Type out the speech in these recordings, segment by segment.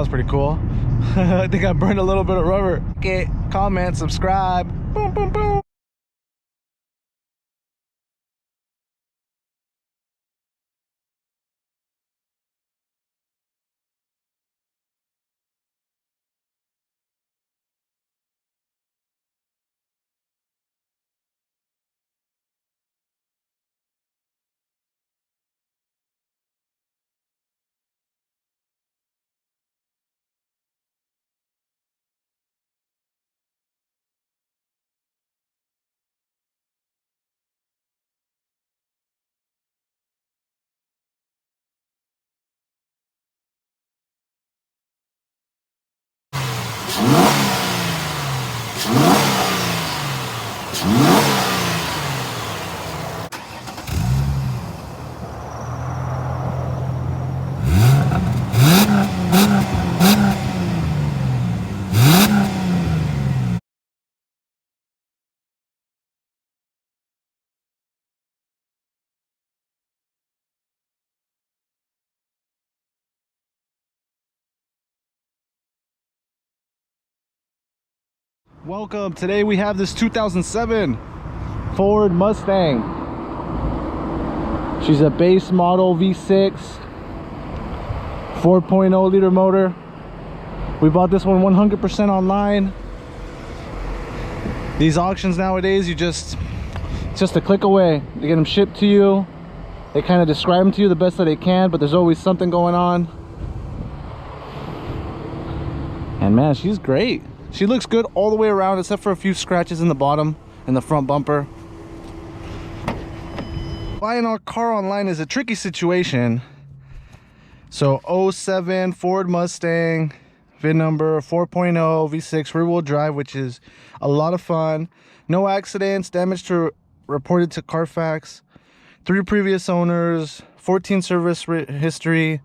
pretty cool. I think I burned a little bit of rubber. Okay, comment, subscribe. Boom, boom, boom. Welcome. Today we have this 2007 Ford Mustang. She's a base model V6, 4.0 liter motor. We bought this one 100% online. These auctions nowadays, it's just a click away. They get them shipped to you. They kind of describe them to you the best that they can, but there's always something going on. And man, she's great. She looks good all the way around except for a few scratches in the bottom and the front bumper. Buying our car online is a tricky situation. So 07 Ford Mustang, VIN number 4.0 V6 rear wheel drive, which is a lot of fun. No accidents, damage reported to Carfax. 3 previous owners, 14 service history.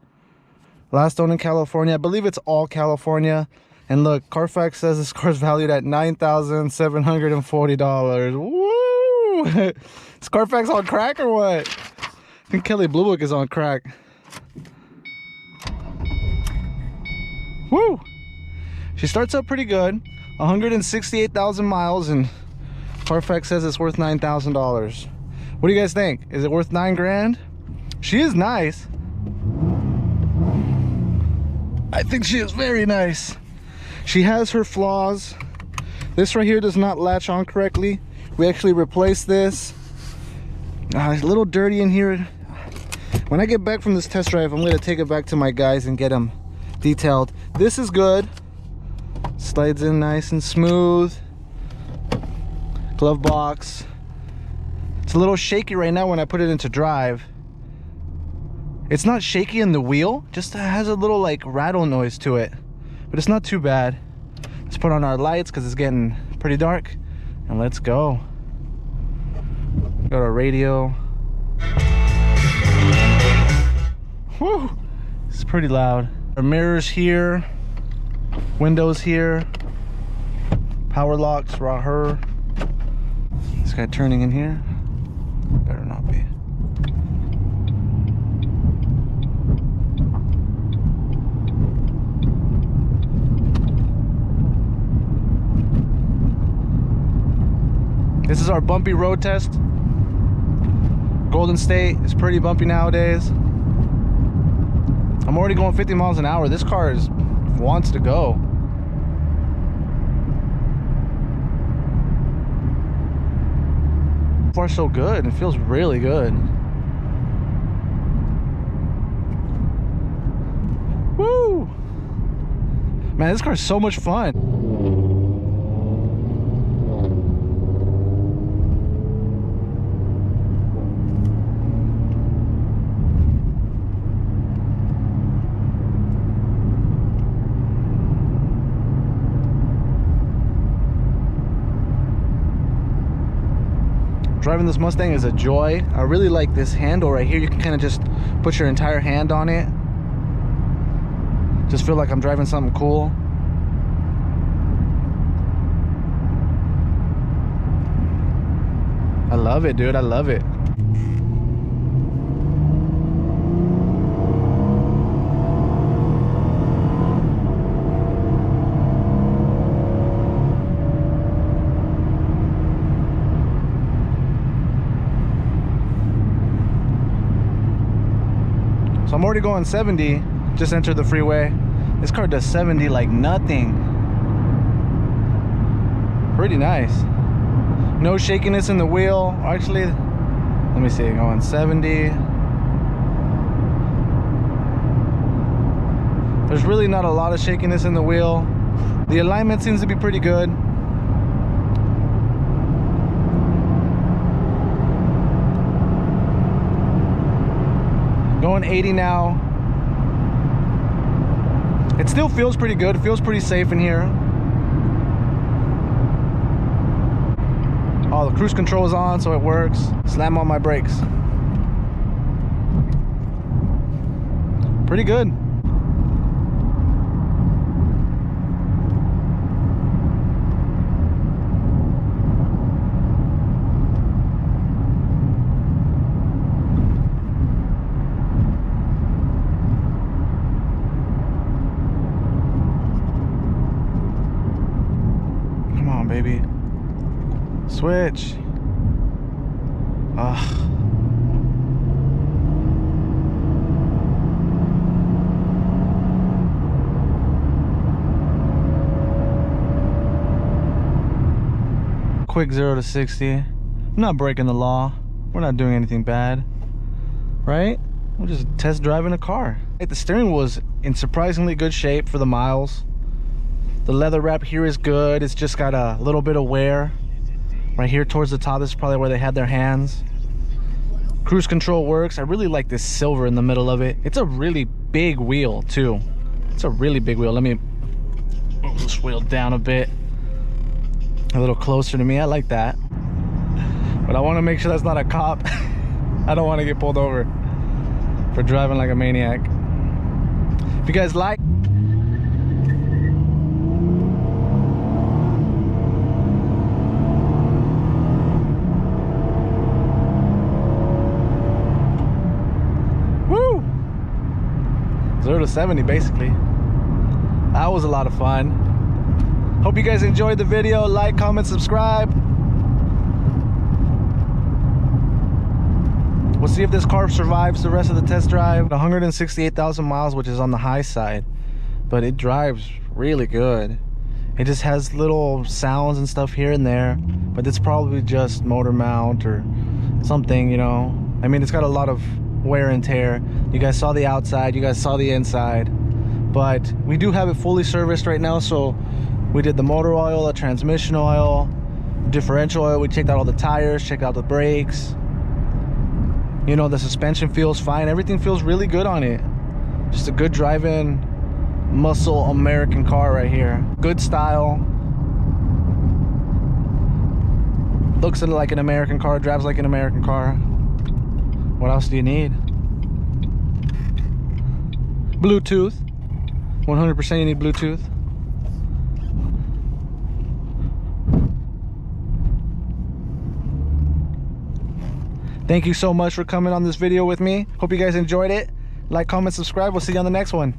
Last owned in California. I believe it's all California. And look, Carfax says this car's valued at $9,740. Woo! Is Carfax on crack or what? I think Kelly Blue Book is on crack. Woo! She starts up pretty good. 168,000 miles, and Carfax says it's worth $9,000. What do you guys think? Is it worth 9 grand? She is nice. I think she is very nice. She has her flaws. This right here does not latch on correctly. We actually replaced this. It's a little dirty in here. When I get back from this test drive, I'm going to take it back to my guys and get them detailed. This is good. Slides in nice and smooth. Glove box. It's a little shaky right now when I put it into drive. It's not shaky in the wheel, just has a little like rattle noise to it. But it's not too bad. Let's put on our lights because it's getting pretty dark. And let's go. Got our radio. Whew. It's pretty loud. Our mirrors here. Windows here. Power locks right here. This guy turning in here. Better not be. This is our bumpy road test. Golden State is pretty bumpy nowadays. I'm already going 50 miles an hour. This car wants to go. So far so good. It feels really good. Woo! Man, this car is so much fun. Driving this Mustang is a joy. I really like this handle right here. You can kind of just put your entire hand on it. Just feel like I'm driving something cool. I love it, dude. I love it. already going 70. Just entered the freeway. This car does 70 like nothing. Pretty nice. No shakiness in the wheel. Actually, let me see, going 70. There's really not a lot of shakiness in the wheel. The alignment seems to be pretty good. Going 80 now. It still feels pretty good. It feels pretty safe in here. Oh, the cruise control is on, so it works. Slam on my brakes. Pretty good. Baby, switch. Quick 0 to 60. I'm not breaking the law. We're not doing anything bad, right? We're just test driving a car. The steering wheel is in surprisingly good shape for the miles. The leather wrap here is good. It's just got a little bit of wear. Right here towards the top, this is probably where they had their hands. Cruise control works. I really like this silver in the middle of it. It's a really big wheel too. It's a really big wheel. Let me move this wheel down a bit. A little closer to me. I like that. But I want to make sure that's not a cop. I don't want to get pulled over for driving like a maniac. If you guys like, woo! 0 to 70 basically. That was a lot of fun. Hope you guys enjoyed the video. Like, comment, subscribe. We'll see if this car survives the rest of the test drive. 168,000 miles, which is on the high side, but it drives really good. It just has little sounds and stuff here and there, but it's probably just motor mount or something, you know. I mean, it's got a lot of wear and tear. You guys saw the outside, you guys saw the inside, but we do have it fully serviced right now. So we did the motor oil, the transmission oil, differential oil. We checked out all the tires, checked out the brakes. You know, the suspension feels fine. Everything feels really good on it. Just a good driving, muscle American car right here. Good style. Looks like an American car, drives like an American car. What else do you need? Bluetooth. 100% you need Bluetooth. Thank you so much for coming on this video with me. Hope you guys enjoyed it. Like, comment, subscribe. We'll see you on the next one.